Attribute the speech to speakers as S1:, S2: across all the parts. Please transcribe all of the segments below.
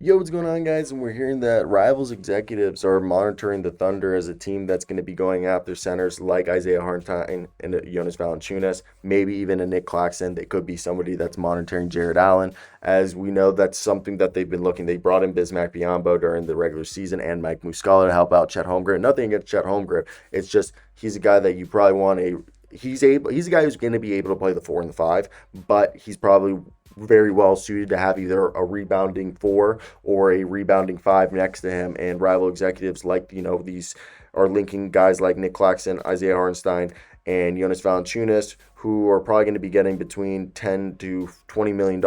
S1: Yo, what's going on, guys? And we're hearing that Rivals executives are monitoring the Thunder as a team that's going to be going after centers like Isaiah Hartenstein and Jonas Valanciunas, maybe even a Nick Claxton. They could be somebody that's monitoring Jared Allen. As we know, that's something that they've been looking. They brought in Bismack Biyombo during the regular season and Mike Muscala to help out Chet Holmgren. Nothing against Chet Holmgren. It's just he's a guy that you probably want a he's a guy who's going to be able to play the 4 and the 5, but he's probably very well suited to have either a rebounding 4 or a rebounding 5 next to him. And rival executives like these are linking guys like Nick Claxton, Isaiah Hartenstein, and Jonas Valanciunas, who are probably going to be getting between $10 to $20 million,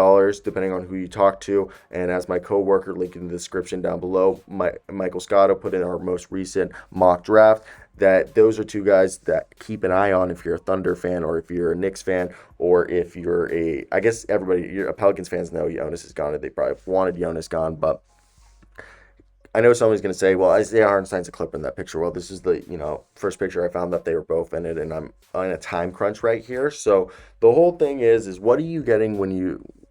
S1: depending on who you talk to. And as my coworker linked in the description down below, Michael Scotto put in our most recent mock draft, that those are two guys that keep an eye on if you're a Thunder fan or if you're a Knicks fan or if you're I guess you're a Pelicans fans know Jonas is gone. They probably wanted Jonas gone, but I know somebody's going to say, well, Isaiah Hartenstein's a Clipper in that picture. Well, this is the, first picture I found that they were both in it, and I'm on a time crunch right here. So the whole thing is what are you getting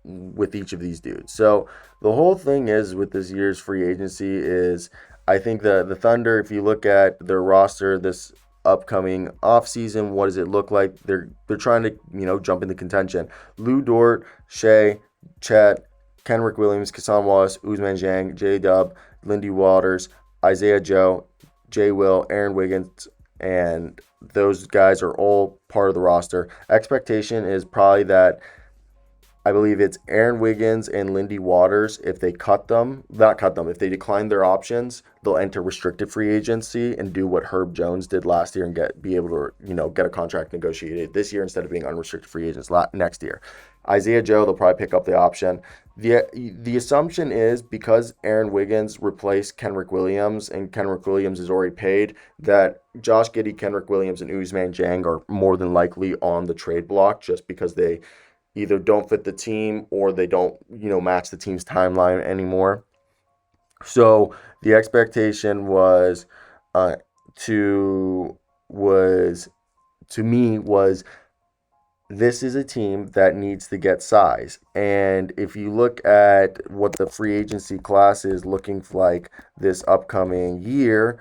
S1: with each of these dudes? So the whole thing is with this year's free agency is I think the Thunder, if you look at their roster this upcoming offseason, what does it look like? They're trying to, jump into contention. Lou Dort, Shea, Chet, Kenrick Williams, Kassan Wallace, Ousmane Dieng, J-Dub, Lindy Waters, Isaiah Joe, Jay Will, Aaron Wiggins, and those guys are all part of the roster. Expectation is probably that I believe it's Aaron Wiggins and Lindy Waters. If they if they decline their options, they'll enter restricted free agency and do what Herb Jones did last year and be able to, get a contract negotiated this year instead of being unrestricted free agents next year. Isaiah Joe, they'll probably pick up the option. The assumption is because Aaron Wiggins replaced Kenrick Williams and Kenrick Williams is already paid, that Josh Giddey, Kenrick Williams, and Ousmane Dieng are more than likely on the trade block just because they either don't fit the team or they don't, match the team's timeline anymore. So the expectation was to me was this is a team that needs to get size. And if you look at what the free agency class is looking like this upcoming year,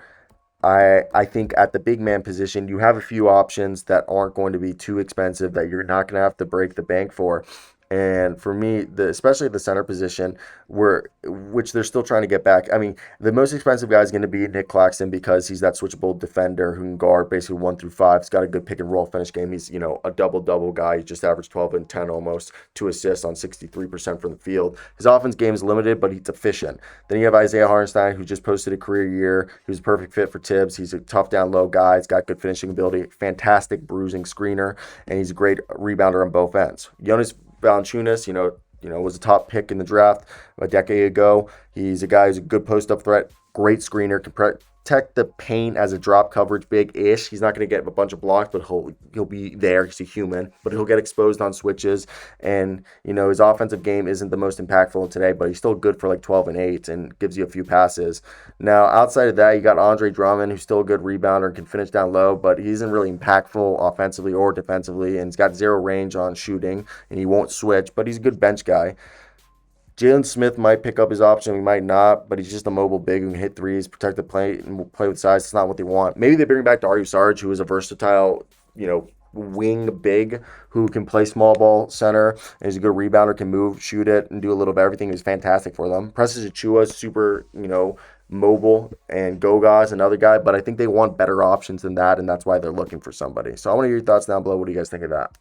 S1: I think at the big man position, you have a few options that aren't going to be too expensive that you're not going to have to break the bank for. And for me, especially the center position, which they're still trying to get back. I mean, the most expensive guy is going to be Nick Claxton because he's that switchable defender who can guard basically 1 through 5. He's got a good pick and roll finish game. He's a double guy. He just averaged 12 and 10 almost, 2 assists on 63% from the field. His offense game is limited, but he's efficient. Then you have Isaiah Hartenstein, who just posted a career year. He was a perfect fit for Tibbs. He's a tough down low guy. He's got good finishing ability, fantastic bruising screener, and he's a great rebounder on both ends. Jonas Valanciunas, was a top pick in the draft a decade ago. He's a guy who's a good post-up threat, great screener, can protect the paint as a drop coverage big-ish. He's not going to get a bunch of blocks, but he'll be there. He's a human, but he'll get exposed on switches. And, his offensive game isn't the most impactful today, but he's still good for like 12 and 8 and gives you a few passes. Now, outside of that, you got Andre Drummond, who's still a good rebounder and can finish down low, but he isn't really impactful offensively or defensively, and he's got zero range on shooting, and he won't switch, but he's a good bench guy. Jalen Smith might pick up his option, he might not, but he's just a mobile big who can hit threes, protect the plate, and will play with size. It's not what they want. Maybe they bring back Dario Saric, who is a versatile, wing big who can play small ball center and is a good rebounder, can move, shoot it, and do a little of everything. He's fantastic for them. Precious Achiuwa is super, mobile, and Goga is another guy, but I think they want better options than that, and that's why they're looking for somebody. So I want to hear your thoughts down below. What do you guys think of that?